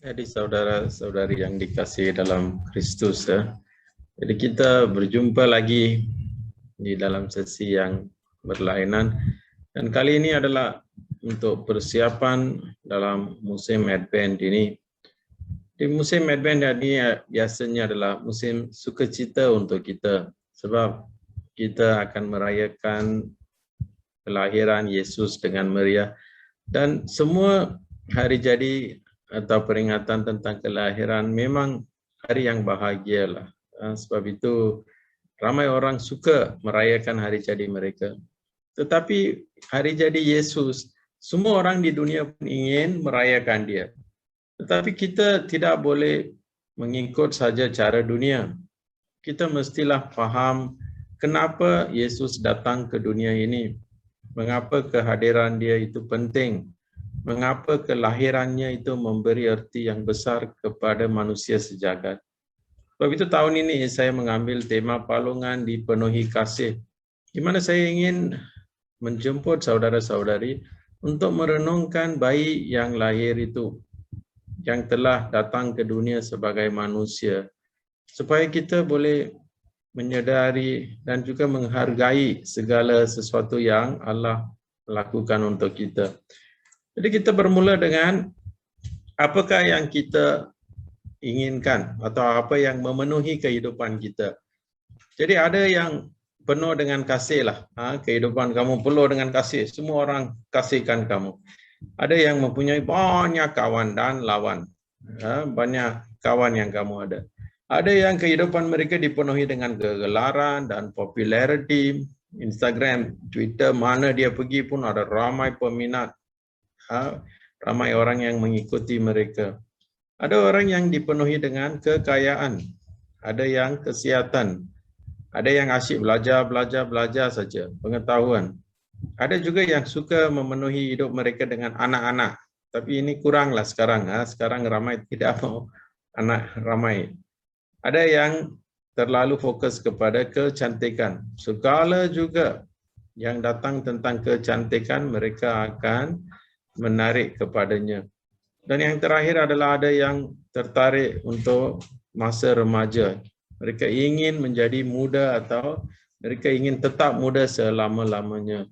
Jadi saudara-saudari yang dikasihi dalam Kristus ya. Jadi kita berjumpa lagi di dalam sesi yang berlainan dan kali ini adalah untuk persiapan dalam musim Advent ini. Di musim Advent ini biasanya adalah musim sukacita untuk kita sebab kita akan merayakan kelahiran Yesus dengan meriah dan semua hari jadi atau peringatan tentang kelahiran memang hari yang bahagia lah. Sebab itu ramai orang suka merayakan hari jadi mereka. Tetapi hari jadi Yesus, semua orang di dunia pun ingin merayakan dia. Tetapi kita tidak boleh mengikut saja cara dunia. Kita mestilah faham kenapa Yesus datang ke dunia ini. Mengapa kehadiran dia itu penting. Mengapa kelahirannya itu memberi arti yang besar kepada manusia sejagat. Sebab itu tahun ini saya mengambil tema Palungan Dipenuhi Kasih, di mana saya ingin menjemput saudara-saudari untuk merenungkan bayi yang lahir itu, yang telah datang ke dunia sebagai manusia, supaya kita boleh menyadari dan juga menghargai segala sesuatu yang Allah lakukan untuk kita. Jadi kita bermula dengan apakah yang kita inginkan atau apa yang memenuhi kehidupan kita. Jadi ada yang penuh dengan kasih lah. Kehidupan kamu penuh dengan kasih. Semua orang kasihkan kamu. Ada yang mempunyai banyak kawan dan lawan. Banyak kawan yang kamu ada. Ada yang kehidupan mereka dipenuhi dengan kegelaran dan popularity. Instagram, Twitter, mana dia pergi pun ada ramai peminat. Ramai orang yang mengikuti mereka. Ada orang yang dipenuhi dengan kekayaan, ada yang kesihatan, ada yang asyik belajar saja, pengetahuan. Ada juga yang suka memenuhi hidup mereka dengan anak-anak, tapi ini kuranglah sekarang. Sekarang ramai tidak mau anak ramai. Ada yang terlalu fokus kepada kecantikan. Segala juga yang datang tentang kecantikan mereka akan menarik kepadanya. Dan yang terakhir adalah ada yang tertarik untuk masa remaja. Mereka ingin menjadi muda atau mereka ingin tetap muda selama-lamanya.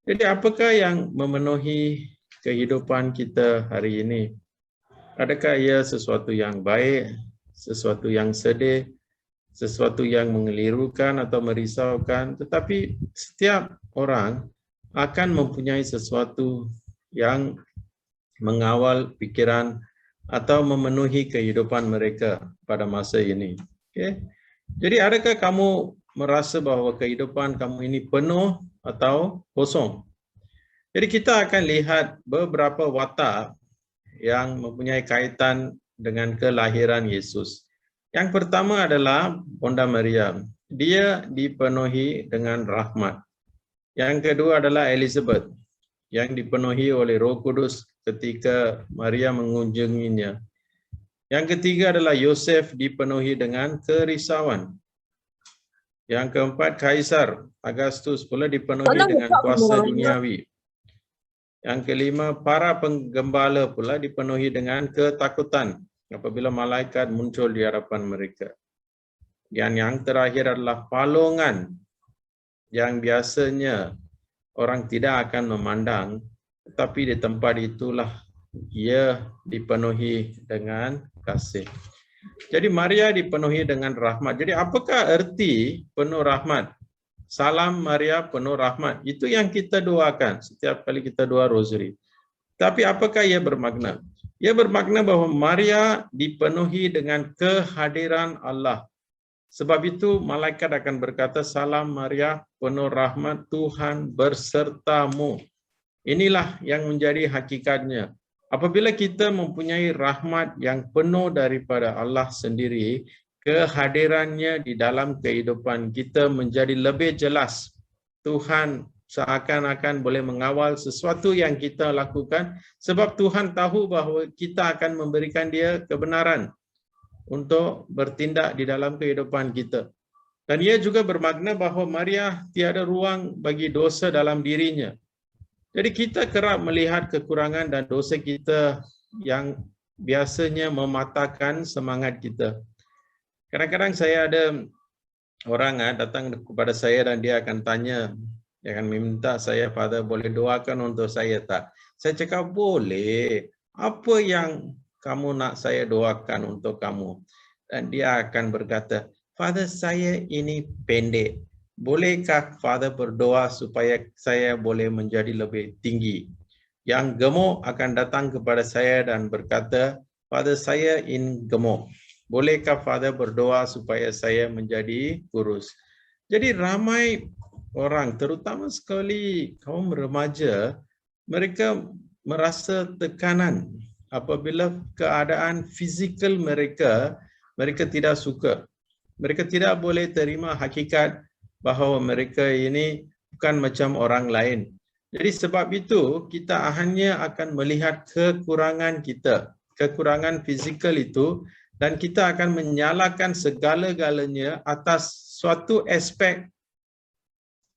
Jadi apakah yang memenuhi kehidupan kita hari ini? Adakah ia sesuatu yang baik, sesuatu yang sedih, sesuatu yang mengelirukan atau merisaukan? Tetapi setiap orang akan mempunyai sesuatu yang mengawal pikiran atau memenuhi kehidupan mereka pada masa ini. Okay? Jadi adakah kamu merasa bahwa kehidupan kamu ini penuh atau kosong? Jadi kita akan lihat beberapa watak yang mempunyai kaitan dengan kelahiran Yesus. Yang pertama adalah Bunda Maria. Dia dipenuhi dengan rahmat. Yang kedua adalah Elizabeth, yang dipenuhi oleh Roh Kudus ketika Maria mengunjunginya. Yang ketiga adalah Yosef, dipenuhi dengan kerisauan. Yang keempat, Kaisar Augustus pula dipenuhi dengan kuasa duniawi. Yang kelima, para penggembala pula dipenuhi dengan ketakutan apabila malaikat muncul di hadapan mereka. Dan yang terakhir adalah palungan, yang biasanya orang tidak akan memandang, tetapi di tempat itulah ia dipenuhi dengan kasih. Jadi Maria dipenuhi dengan rahmat. Jadi apakah erti penuh rahmat? Salam Maria penuh rahmat. Itu yang kita doakan setiap kali kita doa rosary. Tapi apakah ia bermakna? Ia bermakna bahwa Maria dipenuhi dengan kehadiran Allah. Sebab itu malaikat akan berkata, salam Maria, penuh rahmat, Tuhan bersertamu. Inilah yang menjadi hakikatnya. Apabila kita mempunyai rahmat yang penuh daripada Allah sendiri, kehadirannya di dalam kehidupan kita menjadi lebih jelas. Tuhan seakan-akan boleh mengawal sesuatu yang kita lakukan, sebab Tuhan tahu bahawa kita akan memberikan dia kebenaran untuk bertindak di dalam kehidupan kita. Dan ia juga bermakna bahawa Maria tiada ruang bagi dosa dalam dirinya. Jadi kita kerap melihat kekurangan dan dosa kita yang biasanya mematahkan semangat kita. Kadang-kadang saya ada orang datang kepada saya dan dia akan tanya, dia akan meminta saya, Father, boleh doakan untuk saya tak? Saya cakap, boleh. Apa yang kamu nak saya doakan untuk kamu? Dan dia akan berkata, Father, saya ini pendek. Bolehkah Father berdoa supaya saya boleh menjadi lebih tinggi? Yang gemuk akan datang kepada saya dan berkata, Father, saya ingin gemuk. Bolehkah Father berdoa supaya saya menjadi kurus? Jadi ramai orang, terutama sekali kaum remaja, mereka merasa tekanan apabila keadaan fizikal mereka tidak suka. Mereka tidak boleh terima hakikat bahawa mereka ini bukan macam orang lain. Jadi sebab itu kita hanya akan melihat kekurangan kita, kekurangan fizikal itu, dan kita akan menyalahkan segala-galanya atas suatu aspek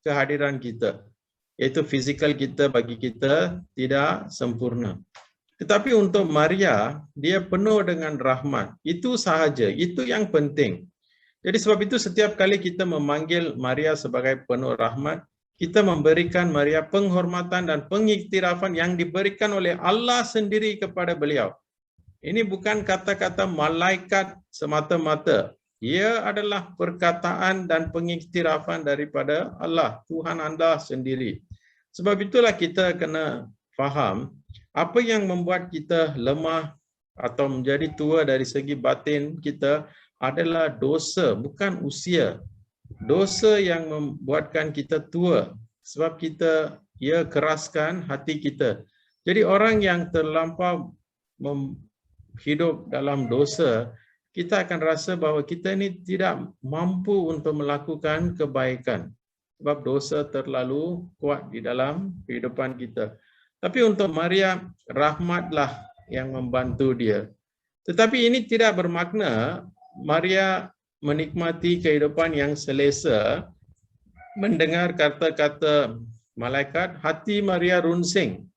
kehadiran kita, iaitu fizikal kita bagi kita tidak sempurna. Tetapi untuk Maria, dia penuh dengan rahmat. Itu sahaja, itu yang penting. Jadi sebab itu setiap kali kita memanggil Maria sebagai penuh rahmat, kita memberikan Maria penghormatan dan pengiktirafan yang diberikan oleh Allah sendiri kepada beliau. Ini bukan kata-kata malaikat semata-mata. Ia adalah perkataan dan pengiktirafan daripada Allah, Tuhan anda sendiri. Sebab itulah kita kena faham apa yang membuat kita lemah atau menjadi tua dari segi batin kita adalah dosa, bukan usia. Dosa yang membuatkan kita tua sebab kita keraskan hati kita. Jadi orang yang terlampau hidup dalam dosa, kita akan rasa bahawa kita ini tidak mampu untuk melakukan kebaikan. Sebab dosa terlalu kuat di dalam kehidupan kita. Tapi untuk Maria, rahmatlah yang membantu dia. Tetapi ini tidak bermakna Maria menikmati kehidupan yang selesa, mendengar kata-kata malaikat, hati Maria runsing.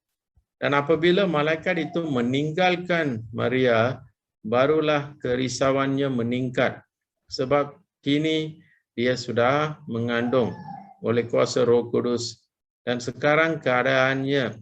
Dan apabila malaikat itu meninggalkan Maria, barulah kerisauannya meningkat. Sebab kini dia sudah mengandung oleh kuasa Roh Kudus. Dan sekarang keadaannya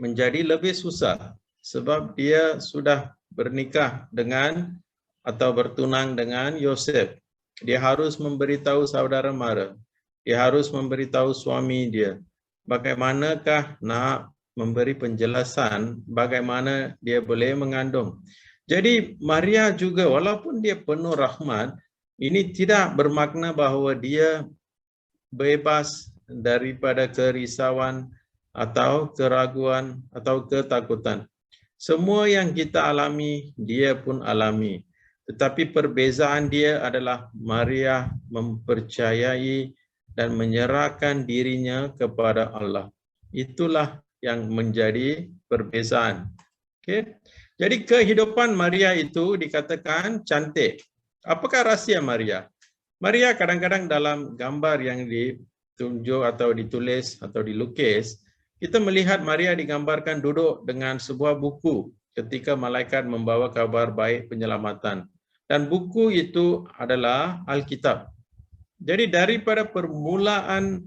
menjadi lebih susah. Sebab dia sudah bernikah dengan atau bertunang dengan Yosef. Dia harus memberitahu saudara mara. Dia harus memberitahu suami dia. Bagaimanakah nak memberi penjelasan bagaimana dia boleh mengandung. Jadi Maria juga walaupun dia penuh rahmat, ini tidak bermakna bahawa dia bebas daripada kerisauan atau keraguan atau ketakutan. Semua yang kita alami, dia pun alami. Tetapi perbezaan dia adalah Maria mempercayai dan menyerahkan dirinya kepada Allah. Itulah yang menjadi perbezaan. Okay. Jadi kehidupan Maria itu dikatakan cantik. Apakah rahsia Maria? Maria kadang-kadang dalam gambar yang ditunjuk atau ditulis atau dilukis, kita melihat Maria digambarkan duduk dengan sebuah buku ketika malaikat membawa kabar baik penyelamatan. Dan buku itu adalah Alkitab. Jadi daripada permulaan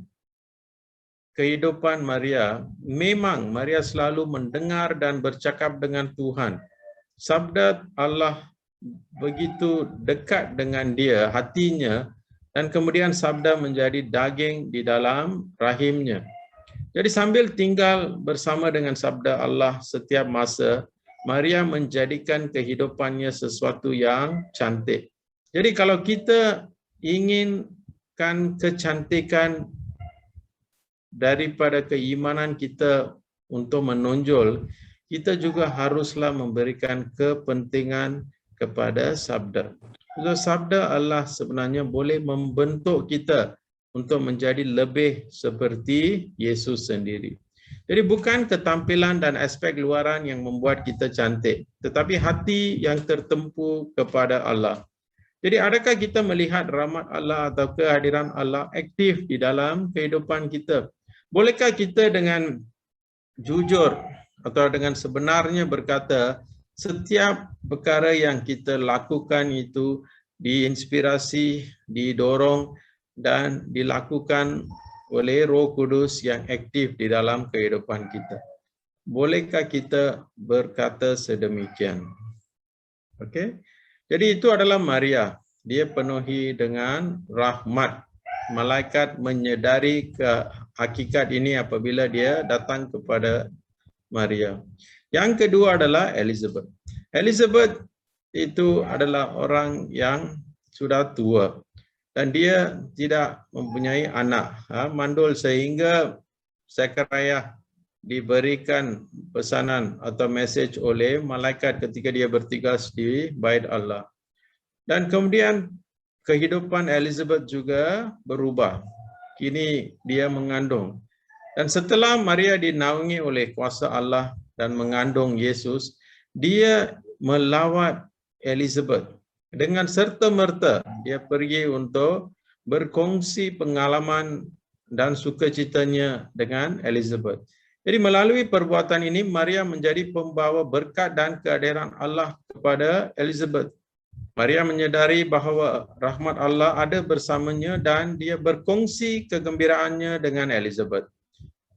kehidupan Maria, memang Maria selalu mendengar dan bercakap dengan Tuhan. Sabda Allah begitu dekat dengan dia, hatinya, dan kemudian sabda menjadi daging di dalam rahimnya. Jadi sambil tinggal bersama dengan sabda Allah setiap masa, Maria menjadikan kehidupannya sesuatu yang cantik. Jadi kalau kita inginkan kecantikan daripada keimanan kita untuk menonjol, kita juga haruslah memberikan kepentingan kepada sabda. Sabda Allah sebenarnya boleh membentuk kita untuk menjadi lebih seperti Yesus sendiri. Jadi bukan ketampilan dan aspek luaran yang membuat kita cantik, tetapi hati yang tertempu kepada Allah. Jadi adakah kita melihat rahmat Allah atau kehadiran Allah aktif di dalam kehidupan kita? Bolehkah kita dengan jujur atau dengan sebenarnya berkata Setiap perkara yang kita lakukan itu diinspirasi, didorong dan dilakukan oleh Roh Kudus yang aktif di dalam kehidupan kita. Bolehkah kita berkata sedemikian? Okey. Jadi itu adalah Maria. Dia penuhi dengan rahmat. Malaikat menyedari ke hakikat ini apabila dia datang kepada Maria. Yang kedua adalah Elizabeth. Elizabeth itu adalah orang yang sudah tua dan dia tidak mempunyai anak, mandul, sehingga Zechariah diberikan pesanan atau message oleh malaikat ketika dia bertugas di Bait Allah. Dan kemudian kehidupan Elizabeth juga berubah. Kini dia mengandung. Dan setelah Maria dinaungi oleh kuasa Allah dan mengandung Yesus, dia melawat Elizabeth. Dengan serta-merta dia pergi untuk berkongsi pengalaman dan sukacitanya dengan Elizabeth. Jadi melalui perbuatan ini, Maria menjadi pembawa berkat dan kehadiran Allah kepada Elizabeth. Maria menyadari bahawa rahmat Allah ada bersamanya dan dia berkongsi kegembiraannya dengan Elizabeth.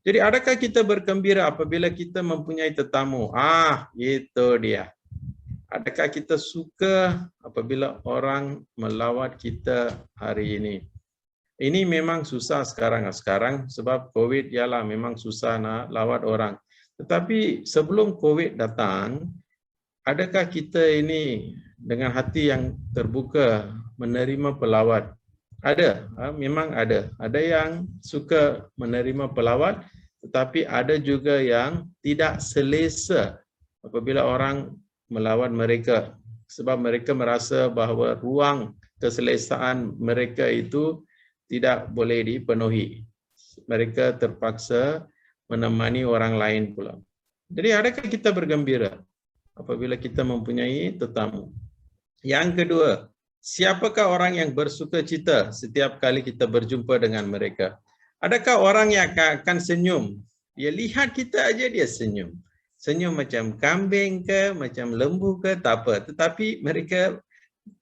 Jadi adakah kita bergembira apabila kita mempunyai tetamu? Itu dia. Adakah kita suka apabila orang melawat kita hari ini? Ini memang susah sekarang sebab COVID ialah memang susah nak lawat orang. Tetapi sebelum COVID datang, adakah kita ini dengan hati yang terbuka menerima pelawat? Ada, memang ada. Ada yang suka menerima pelawat, tetapi ada juga yang tidak selesa apabila orang melawat mereka. Sebab mereka merasa bahawa ruang keselesaan mereka itu tidak boleh dipenuhi. Mereka terpaksa menemani orang lain pula. Jadi adakah kita bergembira apabila kita mempunyai tetamu? Yang kedua, siapakah orang yang bersuka cita setiap kali kita berjumpa dengan mereka? Adakah orang yang akan senyum? Dia lihat kita aja dia senyum. Senyum macam kambing ke, macam lembu ke, tak apa. Tetapi mereka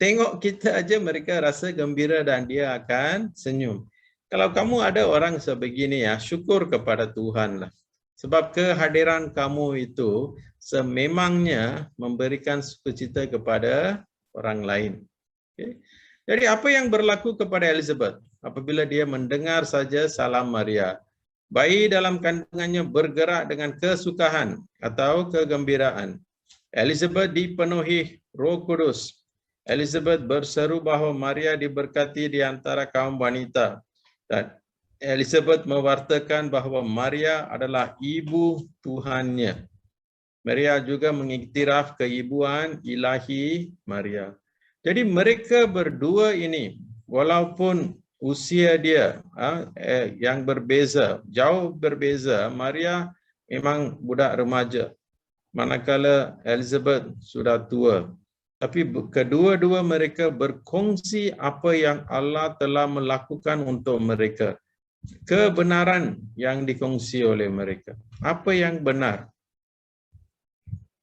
tengok kita aja mereka rasa gembira dan dia akan senyum. Kalau kamu ada orang sebegini ya, syukur kepada Tuhan lah. Sebab kehadiran kamu itu sememangnya memberikan sukacita kepada orang lain. Okay. Jadi apa yang berlaku kepada Elizabeth apabila dia mendengar saja salam Maria? Bayi dalam kandungannya bergerak dengan kesukahan atau kegembiraan. Elizabeth dipenuhi Roh Kudus. Elizabeth berseru bahawa Maria diberkati di antara kaum wanita. Dan Elizabeth mewartakan bahawa Maria adalah ibu Tuhannya. Maria juga mengiktiraf keibuan ilahi Maria. Jadi mereka berdua ini, walaupun usia dia yang berbeza, jauh berbeza, Maria memang budak remaja, manakala Elizabeth sudah tua. Tapi kedua-dua mereka berkongsi apa yang Allah telah melakukan untuk mereka. Kebenaran yang dikongsi oleh mereka. Apa yang benar?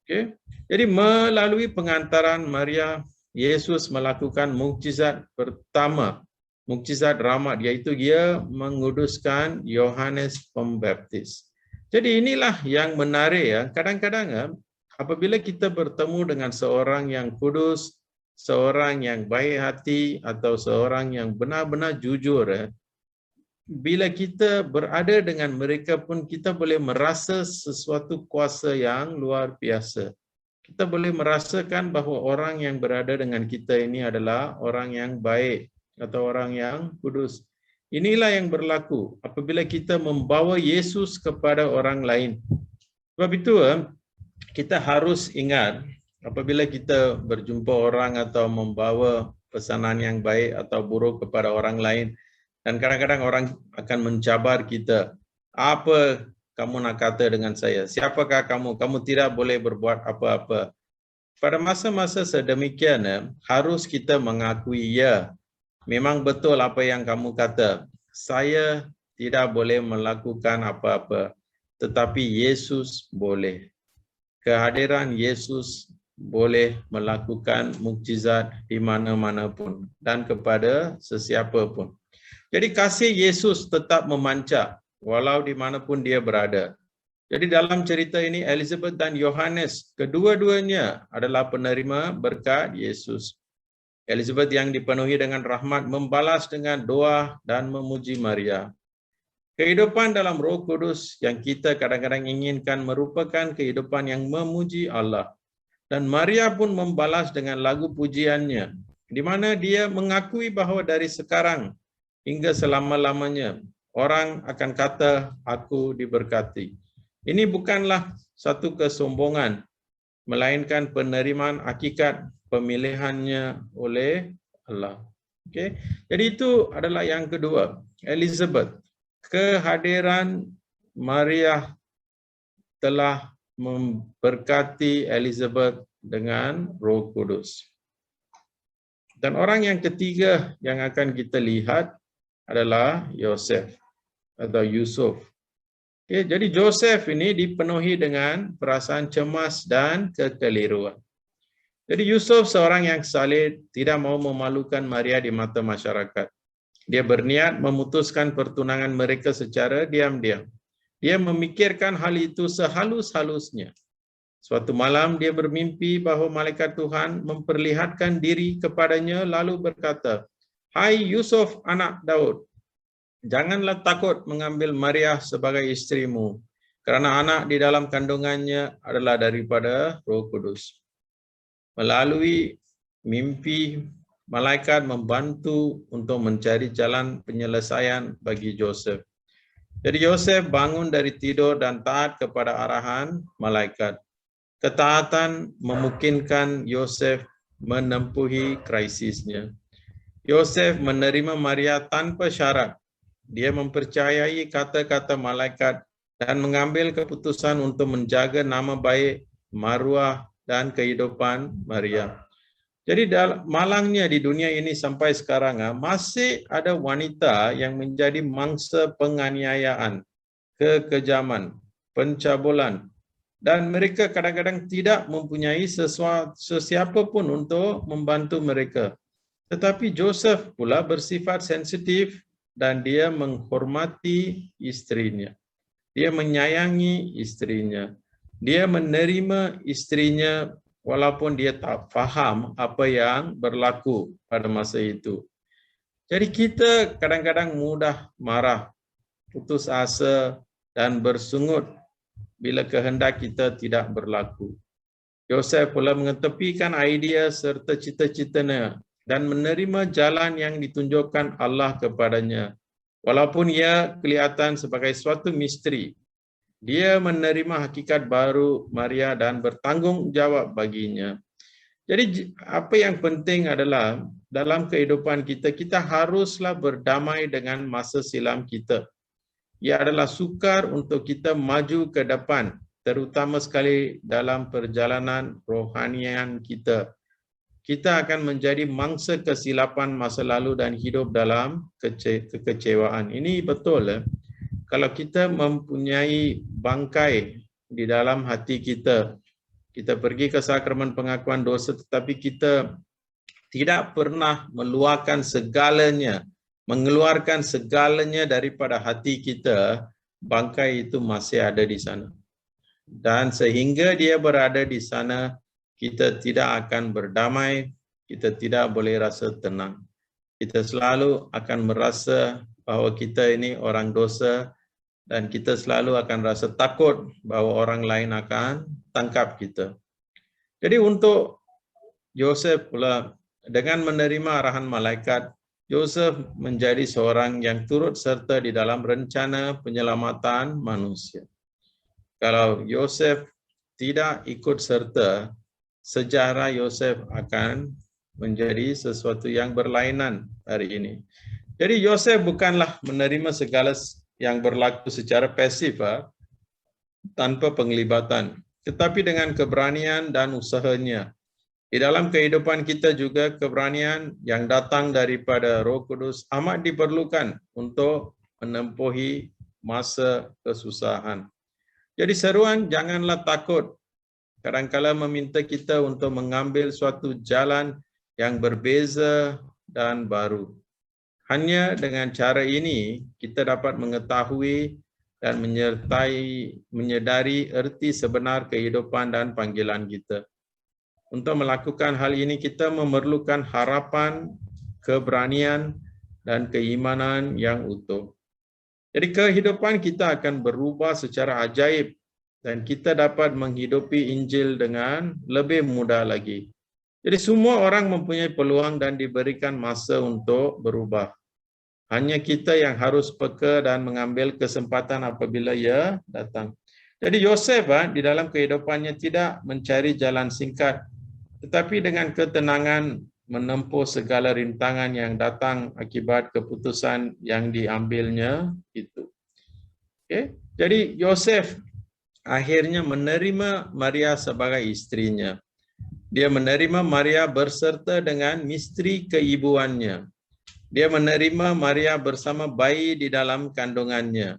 Okay. Jadi melalui pengantaran Maria, Yesus melakukan mukjizat pertama, mukjizat rahmat, yaitu dia menguduskan Yohanes Pembaptis. Jadi inilah yang menarik ya. Kadang-kadang apabila kita bertemu dengan seorang yang kudus, seorang yang baik hati atau seorang yang benar-benar jujur, bila kita berada dengan mereka pun kita boleh merasa sesuatu kuasa yang luar biasa. Kita boleh merasakan bahawa orang yang berada dengan kita ini adalah orang yang baik atau orang yang kudus. Inilah yang berlaku apabila kita membawa Yesus kepada orang lain. Sebab itu kita harus ingat apabila kita berjumpa orang atau membawa pesanan yang baik atau buruk kepada orang lain, dan kadang-kadang orang akan mencabar kita. Apa kamu nak kata dengan saya? Siapakah kamu? Kamu tidak boleh berbuat apa-apa. Pada masa-masa sedemikian, harus kita mengakui, ya, memang betul apa yang kamu kata. Saya tidak boleh melakukan apa-apa, tetapi Yesus boleh. Kehadiran Yesus boleh melakukan mukjizat di mana-mana pun dan kepada sesiapa pun. Jadi kasih Yesus tetap memancar walau di mana pun dia berada. Jadi dalam cerita ini Elizabeth dan Yohanes kedua-duanya adalah penerima berkat Yesus. Elizabeth yang dipenuhi dengan rahmat membalas dengan doa dan memuji Maria. Kehidupan dalam Roh Kudus yang kita kadang-kadang inginkan merupakan kehidupan yang memuji Allah. Dan Maria pun membalas dengan lagu pujiannya, di mana dia mengakui bahawa dari sekarang hingga selama-lamanya orang akan kata, aku diberkati. Ini bukanlah satu kesombongan, melainkan penerimaan hakikat pemilihannya oleh Allah. Okay? Jadi itu adalah yang kedua. Elizabeth, kehadiran Maria telah memberkati Elizabeth dengan Roh Kudus. Dan orang yang ketiga yang akan kita lihat adalah Yosef atau Yusuf. Okay, jadi Joseph ini dipenuhi dengan perasaan cemas dan kekeliruan. Jadi Yusuf seorang yang saleh, tidak mau memalukan Maria di mata masyarakat. Dia berniat memutuskan pertunangan mereka secara diam-diam. Dia memikirkan hal itu sehalus-halusnya. Suatu malam dia bermimpi bahawa malaikat Tuhan memperlihatkan diri kepadanya lalu berkata, "Hai Yusuf anak Daud, janganlah takut mengambil Maria sebagai istrimu, kerana anak di dalam kandungannya adalah daripada Roh Kudus." Melalui mimpi, malaikat membantu untuk mencari jalan penyelesaian bagi Joseph. Jadi Yosef bangun dari tidur dan taat kepada arahan malaikat. Ketaatan memungkinkan Yosef menempuhi krisisnya. Yosef menerima Maria tanpa syarat. Dia mempercayai kata-kata malaikat dan mengambil keputusan untuk menjaga nama baik, maruah dan kehidupan Maria. Jadi malangnya di dunia ini sampai sekarang masih ada wanita yang menjadi mangsa penganiayaan, kekejaman, pencabulan, dan mereka kadang-kadang tidak mempunyai sesiapa pun untuk membantu mereka. Tetapi Joseph pula bersifat sensitif dan dia menghormati istrinya. Dia menyayangi istrinya. Dia menerima istrinya walaupun dia tak faham apa yang berlaku pada masa itu. Jadi kita kadang-kadang mudah marah, putus asa dan bersungut bila kehendak kita tidak berlaku. Yosef pula mengetepikan idea serta cita-citanya dan menerima jalan yang ditunjukkan Allah kepadanya. Walaupun ia kelihatan sebagai suatu misteri, dia menerima hakikat baru Maria dan bertanggungjawab baginya. Jadi apa yang penting adalah dalam kehidupan kita, kita haruslah berdamai dengan masa silam kita. Ia adalah sukar untuk kita maju ke depan, terutama sekali dalam perjalanan rohanian kita. Kita akan menjadi mangsa kesilapan masa lalu dan hidup dalam kekecewaan. Ini betul. Kalau kita mempunyai bangkai di dalam hati kita, kita pergi ke sakramen pengakuan dosa tetapi kita tidak pernah meluahkan segalanya, mengeluarkan segalanya daripada hati kita, bangkai itu masih ada di sana. Dan sehingga dia berada di sana, kita tidak akan berdamai, kita tidak boleh rasa tenang. Kita selalu akan merasa bahawa kita ini orang dosa dan kita selalu akan rasa takut bahawa orang lain akan tangkap kita. Jadi untuk Yosef pula, dengan menerima arahan malaikat, Yosef menjadi seorang yang turut serta di dalam rencana penyelamatan manusia. Kalau Yosef tidak ikut serta, sejarah Yosef akan menjadi sesuatu yang berlainan hari ini. Jadi Yosef bukanlah menerima segala yang berlaku secara pasif tanpa penglibatan, tetapi dengan keberanian dan usahanya. Di dalam kehidupan kita juga keberanian yang datang daripada Roh Kudus amat diperlukan untuk menempuhi masa kesusahan. Jadi seruan janganlah takut kadang-kala meminta kita untuk mengambil suatu jalan yang berbeza dan baru. Hanya dengan cara ini, kita dapat mengetahui dan menyadari erti sebenar kehidupan dan panggilan kita. Untuk melakukan hal ini, kita memerlukan harapan, keberanian, dan keimanan yang utuh. Jadi kehidupan kita akan berubah secara ajaib dan kita dapat menghidupi Injil dengan lebih mudah lagi. Jadi semua orang mempunyai peluang dan diberikan masa untuk berubah. Hanya kita yang harus peka dan mengambil kesempatan apabila ia datang. Jadi Yosef di dalam kehidupannya tidak mencari jalan singkat, tetapi dengan ketenangan menempuh segala rintangan yang datang akibat keputusan yang diambilnya itu. Okay? Jadi Yosef akhirnya menerima Maria sebagai istrinya. Dia menerima Maria berserta dengan misteri keibuannya. Dia menerima Maria bersama bayi di dalam kandungannya.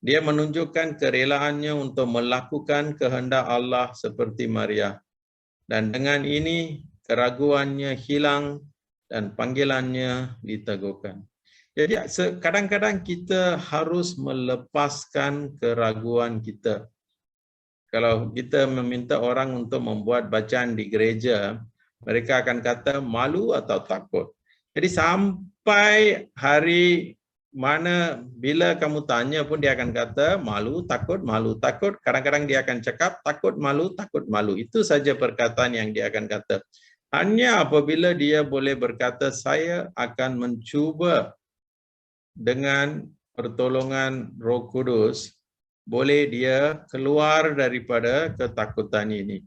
Dia menunjukkan kerelaannya untuk melakukan kehendak Allah seperti Maria. Dan dengan ini keraguannya hilang dan panggilannya diteguhkan. Jadi kadang-kadang kita harus melepaskan keraguan kita. Kalau kita meminta orang untuk membuat bacaan di gereja, mereka akan kata malu atau takut. Jadi sampai hari mana bila kamu tanya pun dia akan kata malu, takut, malu, takut. Kadang-kadang dia akan cakap takut, malu, takut, malu. Itu saja perkataan yang dia akan kata. Hanya apabila dia boleh berkata, saya akan mencuba dengan pertolongan Roh Kudus, boleh dia keluar daripada ketakutan ini.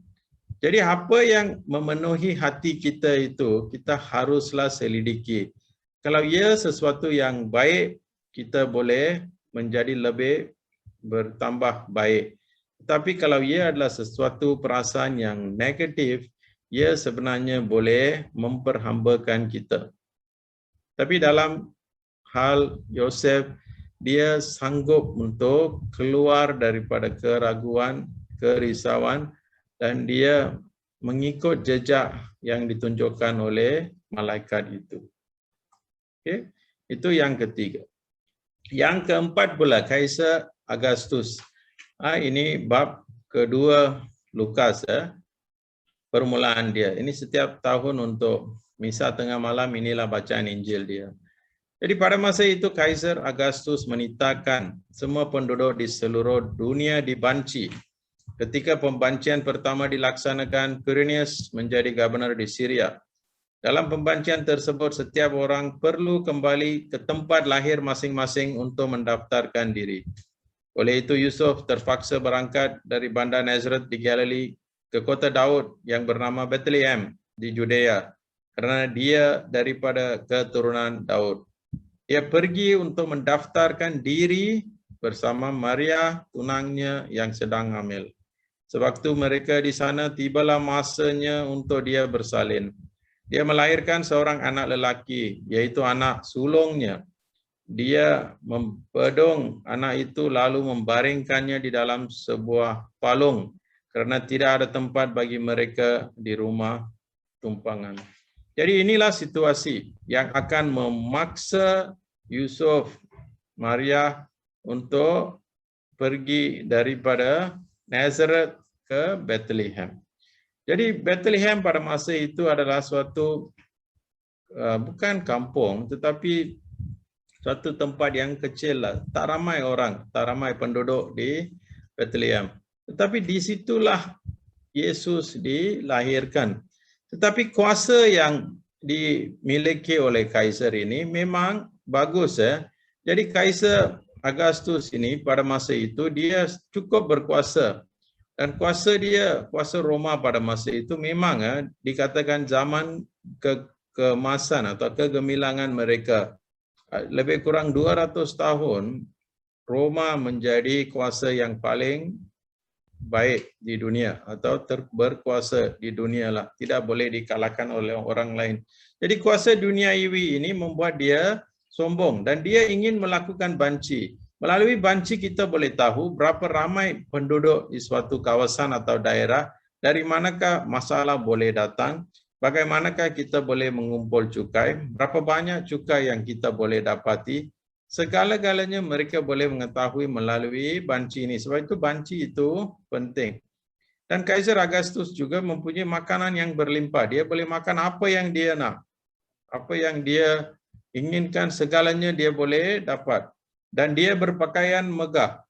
Jadi apa yang memenuhi hati kita itu, kita haruslah selidiki. Kalau ia sesuatu yang baik, kita boleh menjadi lebih bertambah baik. Tetapi kalau ia adalah sesuatu perasaan yang negatif, ia sebenarnya boleh memperhambakan kita. Tapi dalam hal Yosef, dia sanggup untuk keluar daripada keraguan, kerisauan, dan dia mengikut jejak yang ditunjukkan oleh malaikat itu. Okay? Itu yang ketiga. Yang keempat pula, Kaisar Augustus. Ini bab kedua Lukas. Permulaan dia. Ini setiap tahun untuk misa tengah malam, inilah bacaan Injil dia. Jadi pada masa itu Kaisar Augustus menitahkan semua penduduk di seluruh dunia dibanci. Ketika pembancian pertama dilaksanakan, Quirinius menjadi gubernur di Syria. Dalam pembancian tersebut, setiap orang perlu kembali ke tempat lahir masing-masing untuk mendaftarkan diri. Oleh itu Yusuf terpaksa berangkat dari bandar Nazareth di Galilee ke kota Daud yang bernama Bethlehem di Judea, karena dia daripada keturunan Daud. Dia pergi untuk mendaftarkan diri bersama Maria, tunangnya yang sedang hamil. Sewaktu mereka di sana, tibalah masanya untuk dia bersalin. Dia melahirkan seorang anak lelaki, yaitu anak sulungnya. Dia mempedung anak itu lalu membaringkannya di dalam sebuah palung, karena tidak ada tempat bagi mereka di rumah tumpangan. Jadi inilah situasi yang akan memaksa Yusuf, Maria untuk pergi daripada Nazareth ke Bethlehem. Jadi Bethlehem pada masa itu adalah suatu bukan kampung, tetapi suatu tempat yang kecil lah. Tak ramai orang, tak ramai penduduk di Bethlehem. Tetapi disitulah Yesus dilahirkan. Tetapi kuasa yang dimiliki oleh Kaisar ini memang bagus. Jadi Kaisar Augustus ini pada masa itu dia cukup berkuasa. Dan kuasa dia, kuasa Roma pada masa itu memang dikatakan zaman keemasan atau kegemilangan mereka. Lebih kurang 200 tahun Roma menjadi kuasa yang paling baik di dunia atau berkuasa di dunia lah. Tidak boleh dikalahkan oleh orang lain. Jadi kuasa duniawi ini membuat dia sombong dan dia ingin melakukan banci. Melalui banci kita boleh tahu berapa ramai penduduk di suatu kawasan atau daerah Dari manakah masalah boleh datang? Bagaimanakah kita boleh mengumpul cukai? Berapa banyak cukai yang kita boleh dapati? Segala-galanya mereka boleh mengetahui melalui banci ini. Sebab itu banci itu penting. Dan Kaisar Augustus juga mempunyai makanan yang berlimpah. Dia boleh makan apa yang dia nak. Apa yang dia inginkan, segalanya dia boleh dapat. Dan dia berpakaian megah.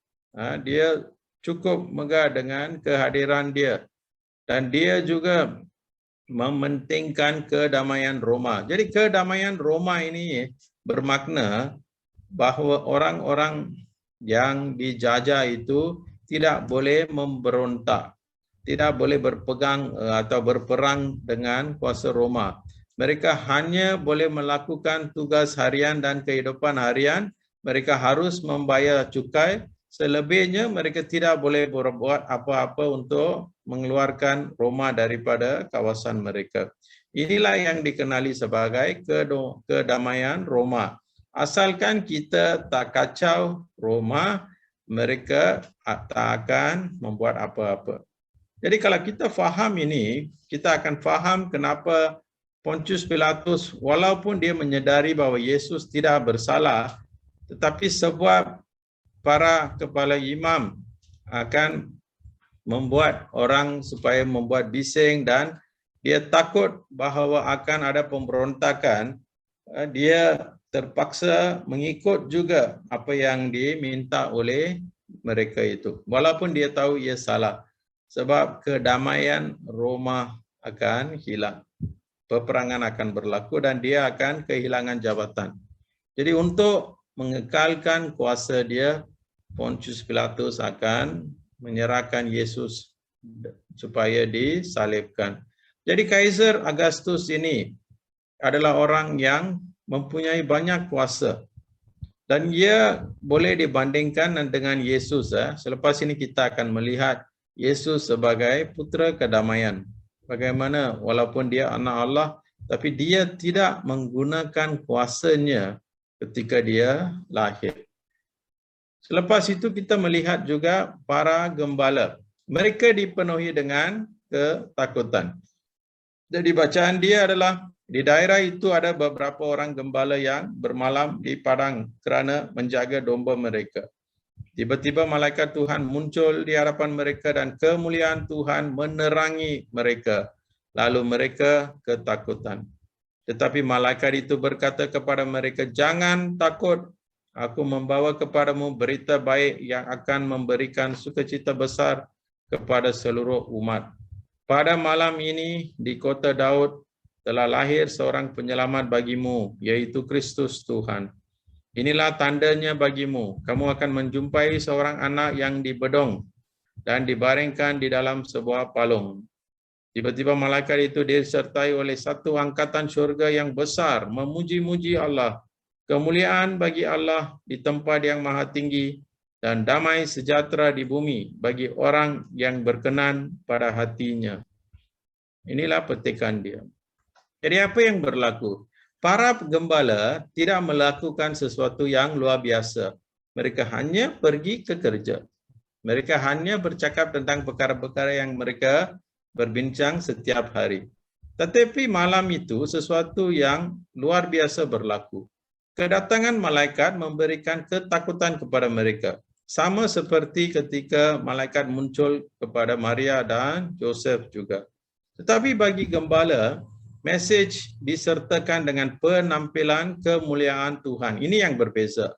Dia cukup megah dengan kehadiran dia. Dan dia juga mementingkan kedamaian Roma. Jadi kedamaian Roma ini bermakna bahawa orang-orang yang dijajah itu tidak boleh memberontak, tidak boleh berpegang atau berperang dengan kuasa Roma. Mereka hanya boleh melakukan tugas harian dan kehidupan harian. Mereka harus membayar cukai. Selebihnya mereka tidak boleh berbuat apa-apa untuk mengeluarkan Roma daripada kawasan mereka. Inilah yang dikenali sebagai kedamaian Roma. Asalkan kita tak kacau Roma, mereka tak akan membuat apa-apa. Jadi kalau kita faham ini, kita akan faham kenapa Pontius Pilatus, walaupun dia menyedari bahawa Yesus tidak bersalah, tetapi sebab para kepala imam akan membuat orang supaya membuat bising dan dia takut bahawa akan ada pemberontakan, dia terpaksa mengikut juga apa yang diminta oleh mereka itu. Walaupun dia tahu ia salah. Sebab kedamaian Roma akan hilang. Peperangan akan berlaku dan dia akan kehilangan jabatan. Jadi untuk mengekalkan kuasa dia, Pontius Pilatus akan menyerahkan Yesus supaya disalibkan. Jadi Kaisar Augustus ini adalah orang yang mempunyai banyak kuasa. Dan ia boleh dibandingkan dengan Yesus. Selepas ini kita akan melihat Yesus sebagai putera kedamaian. Bagaimana walaupun dia anak Allah, tapi dia tidak menggunakan kuasanya ketika dia lahir. Selepas itu kita melihat juga para gembala. Mereka dipenuhi dengan ketakutan. Jadi bacaan dia adalah, di daerah itu ada beberapa orang gembala yang bermalam di padang kerana menjaga domba mereka. Tiba-tiba malaikat Tuhan muncul di hadapan mereka dan kemuliaan Tuhan menerangi mereka. Lalu mereka ketakutan. Tetapi malaikat itu berkata kepada mereka, jangan takut. Aku membawa kepadamu berita baik yang akan memberikan sukacita besar kepada seluruh umat. Pada malam ini di kota Daud telah lahir seorang penyelamat bagimu, yaitu Kristus Tuhan. Inilah tandanya bagimu. Kamu akan menjumpai seorang anak yang dibedong dan dibaringkan di dalam sebuah palung. Tiba-tiba malaikat itu disertai oleh satu angkatan syurga yang besar, memuji-muji Allah. Kemuliaan bagi Allah di tempat yang maha tinggi dan damai sejahtera di bumi bagi orang yang berkenan pada hatinya. Inilah petikan dia. Jadi apa yang berlaku? Para gembala tidak melakukan sesuatu yang luar biasa. Mereka hanya pergi ke kerja. Mereka hanya bercakap tentang perkara-perkara yang mereka berbincang setiap hari. Tetapi malam itu sesuatu yang luar biasa berlaku. Kedatangan malaikat memberikan ketakutan kepada mereka. Sama seperti ketika malaikat muncul kepada Maria dan Joseph juga. Tetapi bagi gembala, mesej disertakan dengan penampilan kemuliaan Tuhan. Ini yang berbeza.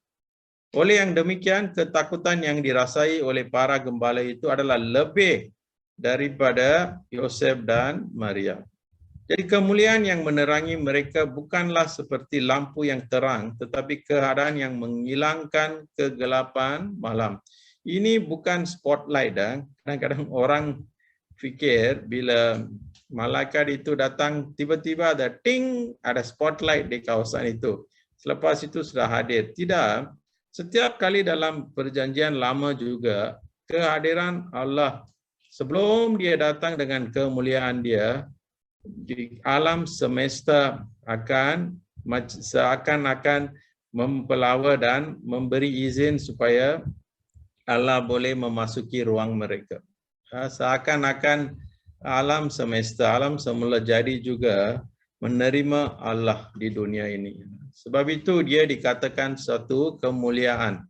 Oleh yang demikian, ketakutan yang dirasai oleh para gembala itu adalah lebih daripada Yosef dan Maria. Jadi kemuliaan yang menerangi mereka bukanlah seperti lampu yang terang, tetapi keadaan yang menghilangkan kegelapan malam. Ini bukan spotlight. Kadang-kadang orang fikir bila malaikat itu datang, tiba-tiba ada ting, ada spotlight di kawasan itu. Selepas itu sudah hadir. Tidak. Setiap kali dalam perjanjian lama juga, kehadiran Allah sebelum dia datang dengan kemuliaan dia, di alam semesta akan seakan-akan mempelawa dan memberi izin supaya Allah boleh memasuki ruang mereka. Seakan-akan alam semesta, alam semula jadi juga menerima Allah di dunia ini. Sebab itu dia dikatakan satu kemuliaan.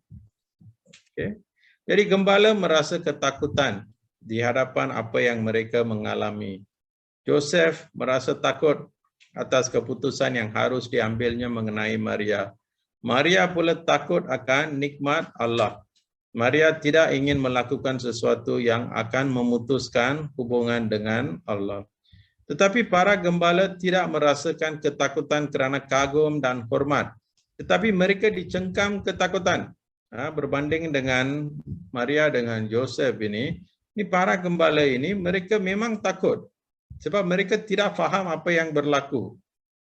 Okay. Jadi gembala merasa ketakutan di hadapan apa yang mereka mengalami. Joseph merasa takut atas keputusan yang harus diambilnya mengenai Maria. Maria pula takut akan nikmat Allah. Maria tidak ingin melakukan sesuatu yang akan memutuskan hubungan dengan Allah. Tetapi para gembala tidak merasakan ketakutan kerana kagum dan hormat. Tetapi mereka dicengkam ketakutan. Berbanding dengan Maria dengan Joseph ini para gembala ini mereka memang takut. Sebab mereka tidak faham apa yang berlaku.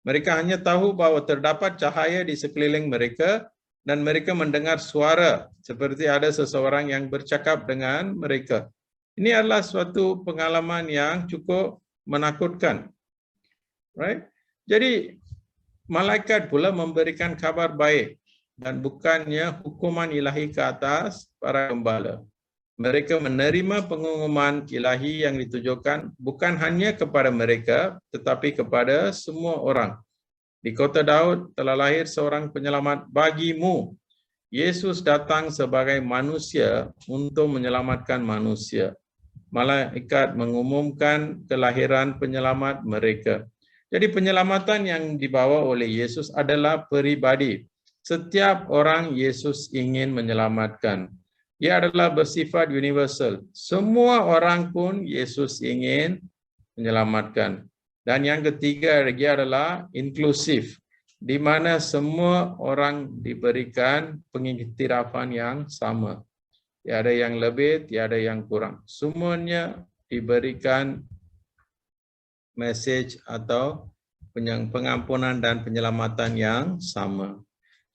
Mereka hanya tahu bahawa terdapat cahaya di sekeliling mereka dan mereka mendengar suara seperti ada seseorang yang bercakap dengan mereka. Ini adalah suatu pengalaman yang cukup menakutkan. Right? Jadi malaikat pula memberikan kabar baik dan bukannya hukuman ilahi ke atas para gembala. Mereka menerima pengumuman ilahi yang ditujukan bukan hanya kepada mereka tetapi kepada semua orang. Di kota Daud telah lahir seorang penyelamat bagimu. Yesus datang sebagai manusia untuk menyelamatkan manusia. Malaikat mengumumkan kelahiran penyelamat mereka. Jadi penyelamatan yang dibawa oleh Yesus adalah peribadi. Setiap orang Yesus ingin menyelamatkan. Ia adalah bersifat universal. Semua orang pun Yesus ingin menyelamatkan. Dan yang ketiga lagi adalah inklusif, di mana semua orang diberikan pengiktirafan yang sama. Tiada yang lebih, tiada yang kurang. Semuanya diberikan message atau pengampunan dan penyelamatan yang sama.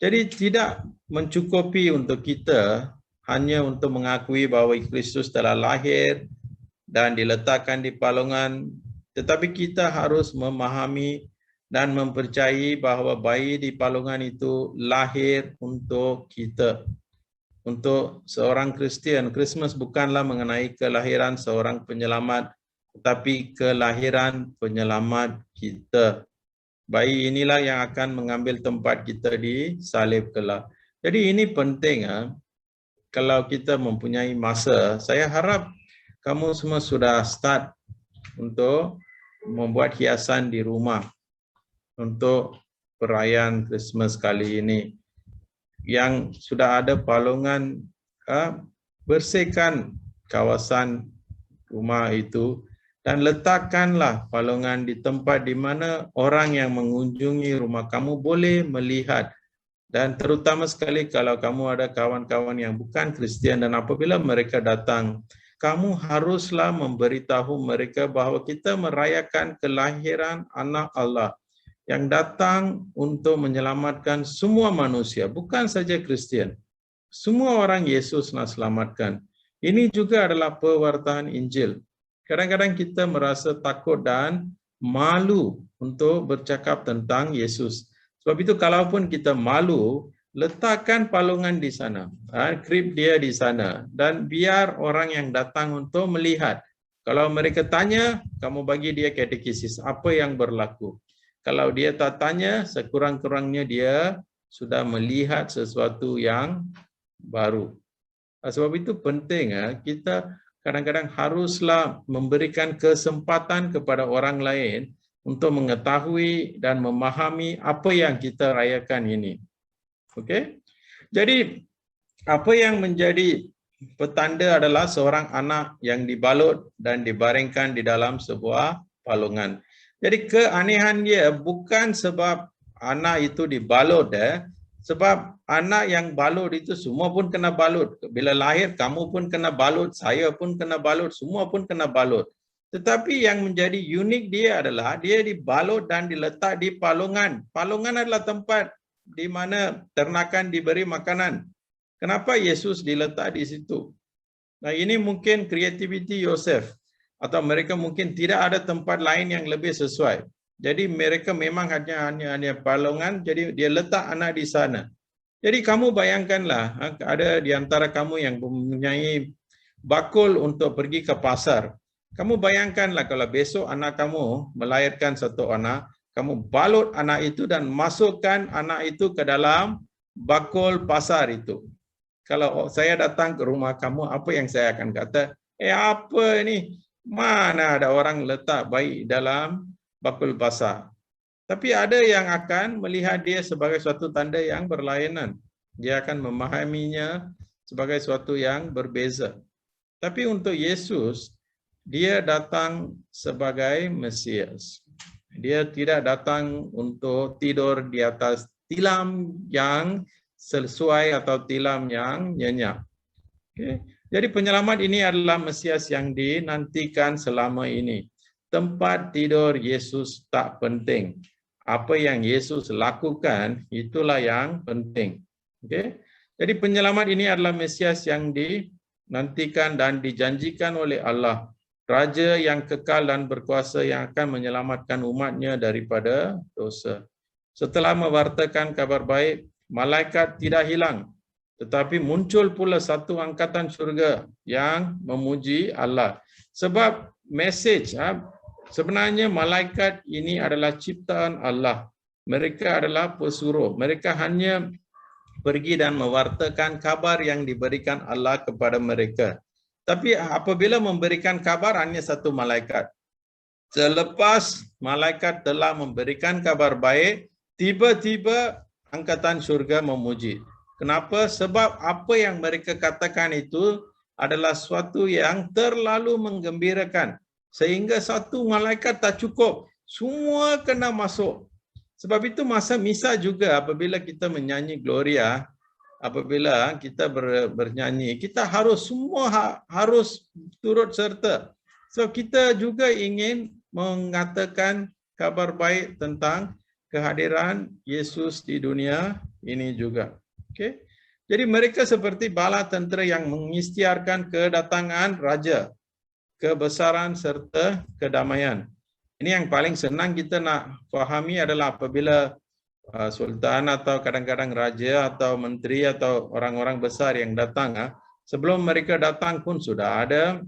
Jadi tidak mencukupi untuk kita hanya untuk mengakui bahawa Kristus telah lahir dan diletakkan di palungan, tetapi kita harus memahami dan mempercayai bahawa bayi di palungan itu lahir untuk kita. Untuk seorang Kristian, Christmas bukanlah mengenai kelahiran seorang penyelamat, tetapi kelahiran penyelamat kita. Bayi inilah yang akan mengambil tempat kita di salib kelak. Jadi ini penting. Kalau kita mempunyai masa, saya harap kamu semua sudah start untuk membuat hiasan di rumah untuk perayaan Christmas kali ini. Yang sudah ada palungan, bersihkan kawasan rumah itu dan letakkanlah palungan di tempat di mana orang yang mengunjungi rumah kamu boleh melihat. Dan terutama sekali kalau kamu ada kawan-kawan yang bukan Kristian dan apabila mereka datang, kamu haruslah memberitahu mereka bahawa kita merayakan kelahiran anak Allah yang datang untuk menyelamatkan semua manusia, bukan saja Kristian. Semua orang Yesus nak selamatkan. Ini juga adalah pewartaan Injil. Kadang-kadang kita merasa takut dan malu untuk bercakap tentang Yesus. Sebab itu kalaupun kita malu, letakkan palungan di sana, krib dia di sana, dan biar orang yang datang untuk melihat. Kalau mereka tanya, kamu bagi dia katekisis, apa yang berlaku. Kalau dia tak tanya, sekurang-kurangnya dia sudah melihat sesuatu yang baru. Sebab itu penting, kita kadang-kadang haruslah memberikan kesempatan kepada orang lain untuk mengetahui dan memahami apa yang kita rayakan ini. Okey? Jadi apa yang menjadi petanda adalah seorang anak yang dibalut dan dibaringkan di dalam sebuah palungan. Jadi keanehan dia bukan sebab anak itu dibalut, sebab anak yang balut itu semua pun kena balut. Bila lahir kamu pun kena balut, saya pun kena balut, semua pun kena balut. Tetapi yang menjadi unik dia adalah dia dibalut dan diletak di palungan. Palungan adalah tempat di mana ternakan diberi makanan. Kenapa Yesus diletak di situ? Nah, ini mungkin kreativiti Yosef atau mereka mungkin tidak ada tempat lain yang lebih sesuai. Jadi mereka memang hanya palungan, jadi dia letak anak di sana. Jadi kamu bayangkanlah, ada di antara kamu yang mempunyai bakul untuk pergi ke pasar. Kamu bayangkanlah kalau besok anak kamu melahirkan satu anak, kamu balut anak itu dan masukkan anak itu ke dalam bakul pasar itu. Kalau saya datang ke rumah kamu, apa yang saya akan kata? Apa ini? Mana ada orang letak bayi dalam bakul pasar? Tapi ada yang akan melihat dia sebagai suatu tanda yang berlainan. Dia akan memahaminya sebagai suatu yang berbeza. Tapi untuk Yesus, dia datang sebagai Mesias. Dia tidak datang untuk tidur di atas tilam yang sesuai atau tilam yang nyenyak. Okay. Jadi penyelamat ini adalah Mesias yang dinantikan selama ini. Tempat tidur Yesus tak penting. Apa yang Yesus lakukan, itulah yang penting. Okay. Jadi penyelamat ini adalah Mesias yang dinantikan dan dijanjikan oleh Allah. Raja yang kekal dan berkuasa yang akan menyelamatkan umatnya daripada dosa. Setelah mewartakan kabar baik, malaikat tidak hilang. Tetapi muncul pula satu angkatan syurga yang memuji Allah. Sebab message, sebenarnya malaikat ini adalah ciptaan Allah. Mereka adalah pesuruh. Mereka hanya pergi dan mewartakan kabar yang diberikan Allah kepada mereka. Tapi apabila memberikan kabar hanya satu malaikat. Selepas malaikat telah memberikan kabar baik, tiba-tiba angkatan syurga memuji. Kenapa? Sebab apa yang mereka katakan itu adalah suatu yang terlalu menggembirakan. Sehingga satu malaikat tak cukup. Semua kena masuk. Sebab itu masa misa juga apabila kita menyanyi Gloria, apabila kita bernyanyi, kita harus semua harus turut serta. So kita juga ingin mengatakan kabar baik tentang kehadiran Yesus di dunia ini juga. Okay. Jadi mereka seperti bala tentera yang mengisytiharkan kedatangan raja, kebesaran serta kedamaian. Ini yang paling senang kita nak fahami adalah apabila sultan atau kadang-kadang raja atau menteri atau orang-orang besar yang datang, sebelum mereka datang pun sudah ada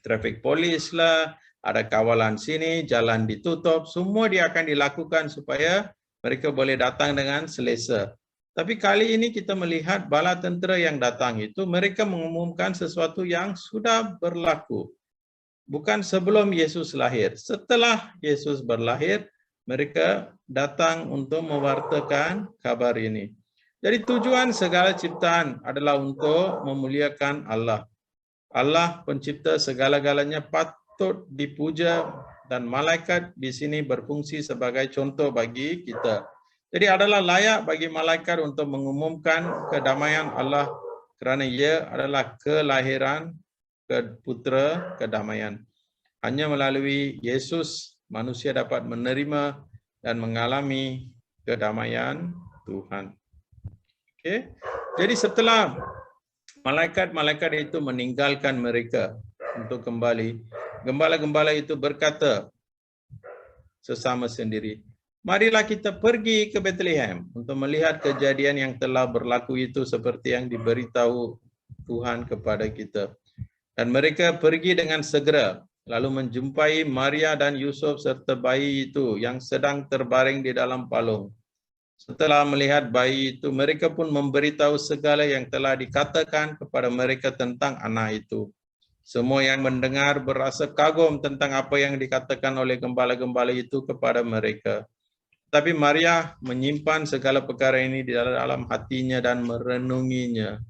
traffic polis lah, ada kawalan sini, jalan ditutup, semua dia akan dilakukan supaya mereka boleh datang dengan selesa. Tapi kali ini kita melihat bala tentera yang datang itu mereka mengumumkan sesuatu yang sudah berlaku. Bukan sebelum Yesus lahir, setelah Yesus berlahir, mereka datang untuk mewartakan kabar ini. Jadi tujuan segala ciptaan adalah untuk memuliakan Allah. Allah pencipta segala-galanya patut dipuja dan malaikat di sini berfungsi sebagai contoh bagi kita. Jadi adalah layak bagi malaikat untuk mengumumkan kedamaian Allah kerana ia adalah kelahiran putra kedamaian. Hanya melalui Yesus manusia dapat menerima dan mengalami kedamaian Tuhan. Okay. Jadi setelah malaikat-malaikat itu meninggalkan mereka untuk kembali, gembala-gembala itu berkata sesama sendiri, marilah kita pergi ke Bethlehem untuk melihat kejadian yang telah berlaku itu seperti yang diberitahu Tuhan kepada kita. Dan mereka pergi dengan segera, lalu menjumpai Maria dan Yusuf serta bayi itu yang sedang terbaring di dalam palung. Setelah melihat bayi itu, mereka pun memberitahu segala yang telah dikatakan kepada mereka tentang anak itu. Semua yang mendengar berasa kagum tentang apa yang dikatakan oleh gembala-gembala itu kepada mereka. Tapi Maria menyimpan segala perkara ini di dalam hatinya dan merenunginya.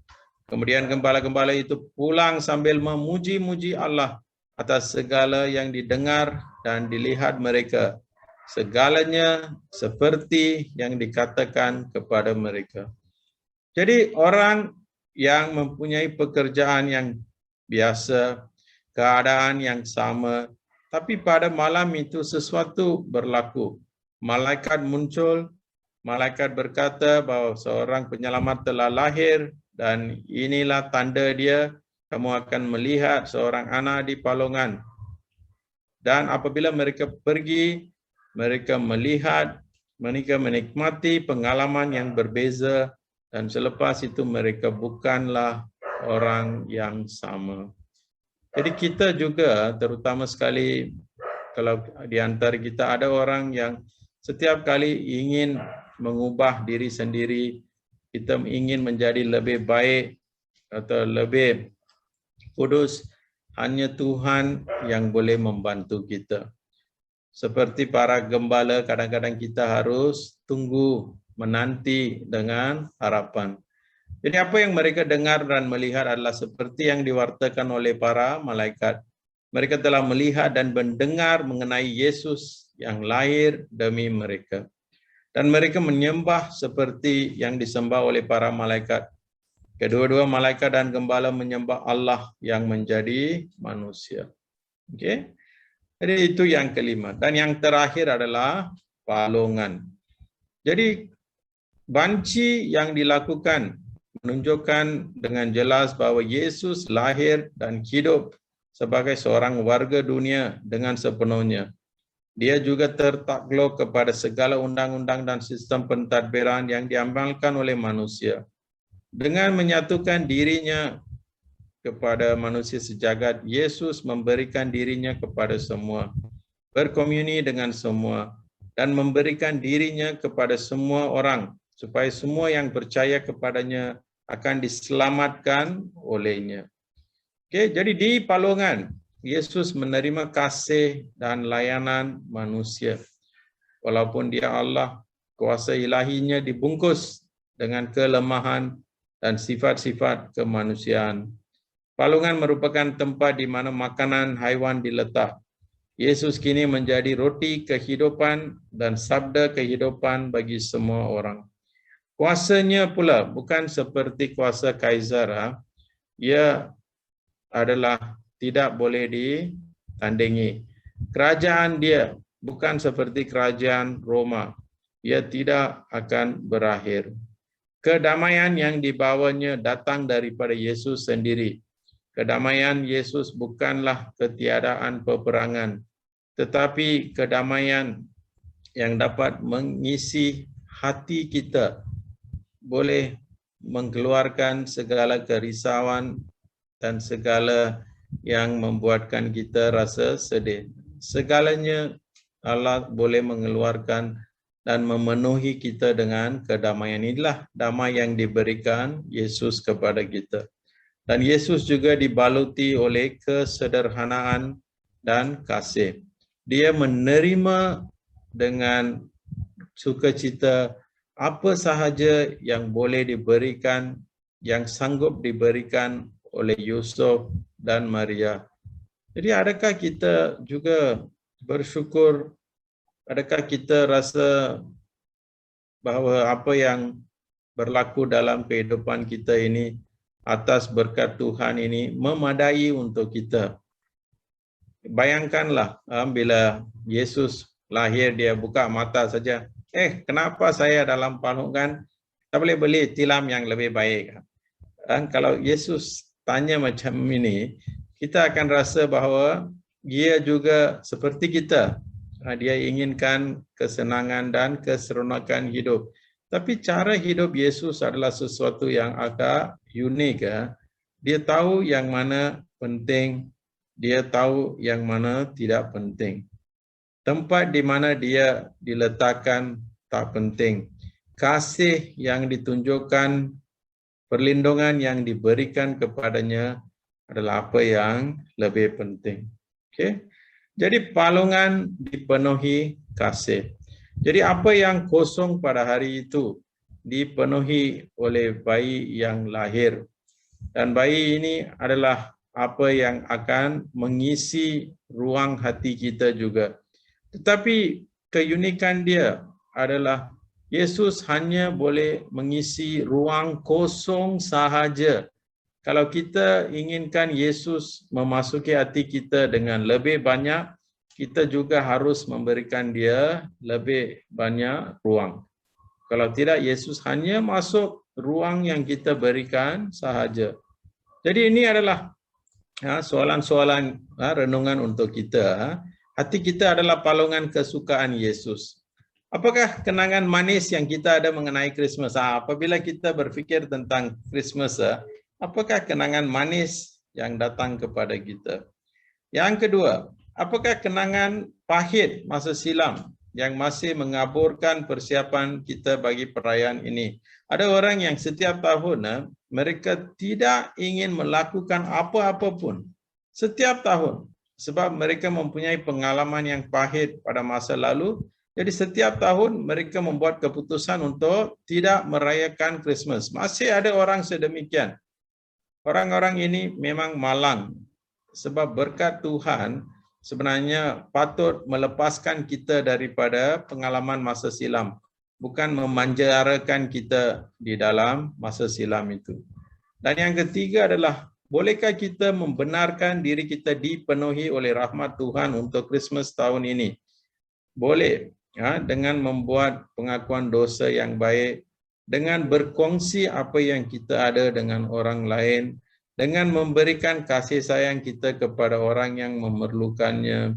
Kemudian gembala-gembala itu pulang sambil memuji-muji Allah atas segala yang didengar dan dilihat mereka. Segalanya seperti yang dikatakan kepada mereka. Jadi orang yang mempunyai pekerjaan yang biasa, keadaan yang sama, tapi pada malam itu sesuatu berlaku. Malaikat muncul, malaikat berkata bahawa seorang penyelamat telah lahir dan inilah tanda dia, kamu akan melihat seorang anak di palungan. Dan apabila mereka pergi, mereka melihat, mereka menikmati pengalaman yang berbeza dan selepas itu mereka bukanlah orang yang sama. Jadi kita juga, terutama sekali kalau di antara kita ada orang yang setiap kali ingin mengubah diri sendiri, kita ingin menjadi lebih baik atau lebih kudus, hanya Tuhan yang boleh membantu kita. Seperti para gembala, kadang-kadang kita harus tunggu, menanti dengan harapan. Jadi apa yang mereka dengar dan melihat adalah seperti yang diwartakan oleh para malaikat. Mereka telah melihat dan mendengar mengenai Yesus yang lahir demi mereka. Dan mereka menyembah seperti yang disembah oleh para malaikat. Kedua-dua malaikat dan gembala menyembah Allah yang menjadi manusia. Okey. Jadi itu yang kelima. Dan yang terakhir adalah palungan. Jadi banci yang dilakukan menunjukkan dengan jelas bahwa Yesus lahir dan hidup sebagai seorang warga dunia dengan sepenuhnya. Dia juga tertakluk kepada segala undang-undang dan sistem pentadbiran yang diamalkan oleh manusia. Dengan menyatukan dirinya kepada manusia sejagat, Yesus memberikan dirinya kepada semua, berkomunion dengan semua, dan memberikan dirinya kepada semua orang, supaya semua yang percaya kepadanya akan diselamatkan olehnya. Okey, jadi di palungan, Yesus menerima kasih dan layanan manusia. Walaupun dia Allah, kuasa ilahinya dibungkus dengan kelemahan dan sifat-sifat kemanusiaan. Palungan merupakan tempat di mana makanan haiwan diletak. Yesus kini menjadi roti kehidupan dan sabda kehidupan bagi semua orang. Kuasanya pula bukan seperti kuasa Kaisar. Ia adalah tidak boleh ditandingi. Kerajaan dia bukan seperti kerajaan Roma. Ia tidak akan berakhir. Kedamaian yang dibawanya datang daripada Yesus sendiri. Kedamaian Yesus bukanlah ketiadaan peperangan, tetapi kedamaian yang dapat mengisi hati kita, boleh mengeluarkan segala kerisauan dan segala yang membuatkan kita rasa sedih. Segalanya Allah boleh mengeluarkan dan memenuhi kita dengan kedamaian. Inilah damai yang diberikan Yesus kepada kita. Dan Yesus juga dibaluti oleh kesederhanaan dan kasih. Dia menerima dengan sukacita apa sahaja yang boleh diberikan, yang sanggup diberikan oleh Yusuf dan Maria. Jadi adakah kita juga bersyukur, adakah kita rasa bahawa apa yang berlaku dalam kehidupan kita ini atas berkat Tuhan ini memadai untuk kita? Bayangkanlah bila Yesus lahir, dia buka mata saja. Kenapa saya dalam palungan tak boleh beli tilam yang lebih baik? Dan kalau Yesus tanya macam ini, kita akan rasa bahawa dia juga seperti kita. Dia inginkan kesenangan dan keseronokan hidup. Tapi cara hidup Yesus adalah sesuatu yang agak unik. Dia tahu yang mana penting, dia tahu yang mana tidak penting. Tempat di mana dia diletakkan tak penting. Kasih yang ditunjukkan, perlindungan yang diberikan kepadanya adalah apa yang lebih penting. Okey. Jadi palungan dipenuhi kasih. Jadi apa yang kosong pada hari itu dipenuhi oleh bayi yang lahir. Dan bayi ini adalah apa yang akan mengisi ruang hati kita juga. Tetapi keunikan dia adalah Yesus hanya boleh mengisi ruang kosong sahaja. Kalau kita inginkan Yesus memasuki hati kita dengan lebih banyak, kita juga harus memberikan dia lebih banyak ruang. Kalau tidak, Yesus hanya masuk ruang yang kita berikan sahaja. Jadi ini adalah soalan-soalan renungan untuk kita. Hati kita adalah palungan kesukaan Yesus. Apakah kenangan manis yang kita ada mengenai Christmas? Apabila kita berfikir tentang Christmas, apakah kenangan manis yang datang kepada kita. Yang kedua, apakah kenangan pahit masa silam yang masih mengaburkan persiapan kita bagi perayaan ini? Ada orang yang setiap tahun mereka tidak ingin melakukan apa-apa pun. Setiap tahun. Sebab mereka mempunyai pengalaman yang pahit pada masa lalu. Jadi setiap tahun mereka membuat keputusan untuk tidak merayakan Christmas. Masih ada orang sedemikian. Orang-orang ini memang malang. Sebab berkat Tuhan sebenarnya patut melepaskan kita daripada pengalaman masa silam. Bukan memanjarakan kita di dalam masa silam itu. Dan yang ketiga adalah, bolehkah kita membenarkan diri kita dipenuhi oleh rahmat Tuhan untuk Christmas tahun ini? Boleh, ya, dengan membuat pengakuan dosa yang baik, dengan berkongsi apa yang kita ada dengan orang lain, dengan memberikan kasih sayang kita kepada orang yang memerlukannya.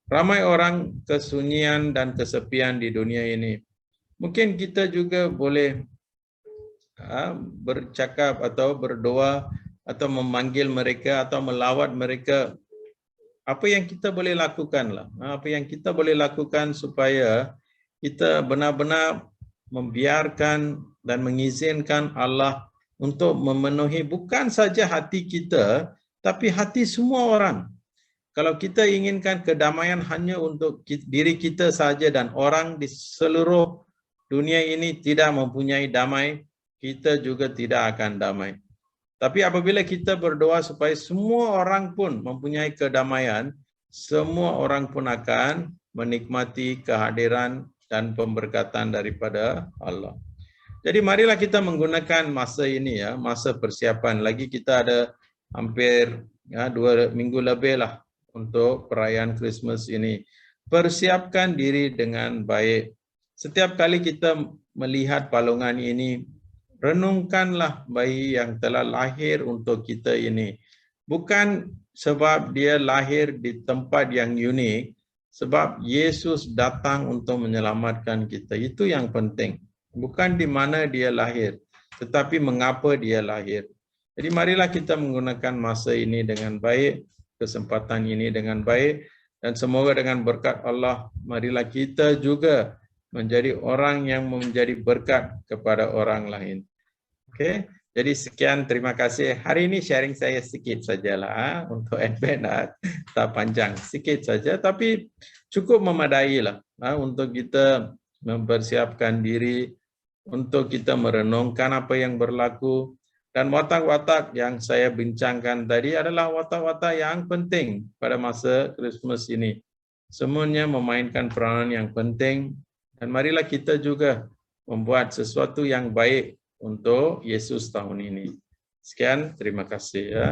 Ramai orang kesunyian dan kesepian di dunia ini. Mungkin kita juga boleh bercakap atau berdoa atau memanggil mereka atau melawat mereka. Apa yang kita boleh lakukanlah. Apa yang kita boleh lakukan supaya kita benar-benar membiarkan dan mengizinkan Allah untuk memenuhi bukan saja hati kita, tapi hati semua orang. Kalau kita inginkan kedamaian hanya untuk diri kita saja dan orang di seluruh dunia ini tidak mempunyai damai, kita juga tidak akan damai. Tapi apabila kita berdoa supaya semua orang pun mempunyai kedamaian, semua orang pun akan menikmati kehadiran dan pemberkatan daripada Allah. Jadi marilah kita menggunakan masa ini, ya, masa persiapan. Lagi kita ada hampir 2 minggu lebih lah untuk perayaan Christmas ini. Persiapkan diri dengan baik. Setiap kali kita melihat palungan ini, renungkanlah bayi yang telah lahir untuk kita ini. Bukan sebab dia lahir di tempat yang unik, sebab Yesus datang untuk menyelamatkan kita. Itu yang penting. Bukan di mana dia lahir, tetapi mengapa dia lahir. Jadi marilah kita menggunakan masa ini dengan baik, kesempatan ini dengan baik, dan semoga dengan berkat Allah, marilah kita juga menjadi orang yang menjadi berkat kepada orang lain. Oke, jadi sekian, terima kasih. Hari ini sharing saya sedikit sajalah untuk Advent, tak panjang, sedikit saja, tapi cukup memadai lah untuk kita mempersiapkan diri, untuk kita merenungkan apa yang berlaku. Dan watak-watak yang saya bincangkan tadi adalah watak-watak yang penting pada masa Christmas ini. Semuanya memainkan peranan yang penting. Dan marilah kita juga membuat sesuatu yang baik untuk Yesus tahun ini. Sekian, terima kasih ya.